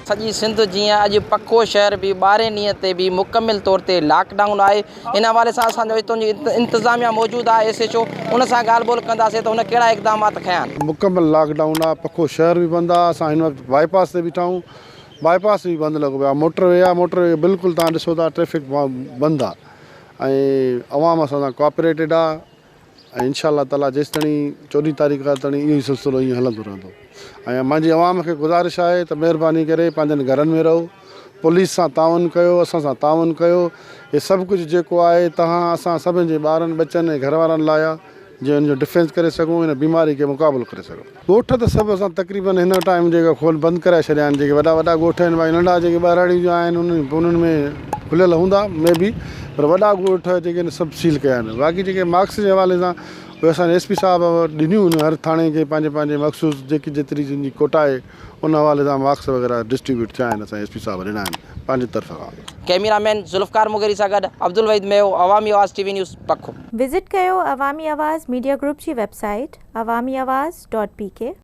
सॼी सिंध जीअं अॼु पको शहर भी 12 ॾींहं ते भी मुकमिल तौर ते लॉकडाउन आहे। इन हवाले सां असांजो हितां जी इंतज़ामिया मौजूदु आहे SHO उन सां ॻाल्हि ॿोल कंदासीं त हुन कहिड़ा इक़दामात खयां आहिनि। मुकमिल लॉकडाउन आहे, पको शहर भी बंदि आहे। असां हिन वक़्तु बाईपास ते बीठा आहियूं, बाईपास भी बंदि लॻो पियो आहे। मोटरवे आहे, मोटरवे बिल्कुलु तव्हां ॾिसो था ट्रैफिक बंदि आहे ऐं अवाम असां सां कोऑपरेटेड आहे ऐं इंशाअल्लाह ताला जेसि ताईं 14 तारीख़ ताईं इहो ई सिलसिलो ईअं हलंदो रहंदो। ऐं मुंहिंजी अवाम खे गुज़ारिश आहे त महिरबानी करे पंहिंजनि घरनि में रहो, पुलिस सां ताउन कयो, असां सां ताउन कयो। हे सभु कुझु जेको आहे तव्हां असां सभिनि जे ॿारनि बच्चनि ऐं घर वारनि लाइ आहे, जीअं हिन जो डिफेंस करे सघूं, हिन बीमारी खे मुक़ाबिलो करे सघूं। ॻोठ त सभु असां तक़रीबन हिन टाइम जेका बंदि कराए छॾिया आहिनि। जेके वॾा वॾा ॻोठ आहिनि, भाई नंढा जेके ॿारड़ी जो आहिनि उन्हनि में खुलियल हूंदा मे बी, पर वॾा ॻोठ जेके आहिनि सभु सील कया आहिनि। बाक़ी जेके मार्क्स जे हवाले सां उहे असांजे SP साहब ॾिनियूं आहिनि हर थाणे खे पंहिंजे पंहिंजे मखसूस जेकी जेतिरी जिन जी कोटा आहे उन हवाले सां मार्क्स वग़ैरह डिस्ट्रीब्यूट थिया आहिनि। असांजे SP साहब ॾिना आहिनि पंहिंजे तरफ़ खां। कैमरामैन ज़ुल्फ़कार मुगरी सां गॾु अब्दुलवहीद मयो, अवामी आवाज़ TV न्यूज़ पखो। विज़िट कयो अवामी आवाज़ मीडिया ग्रुप जी वेबसाइट awamiawaz.pk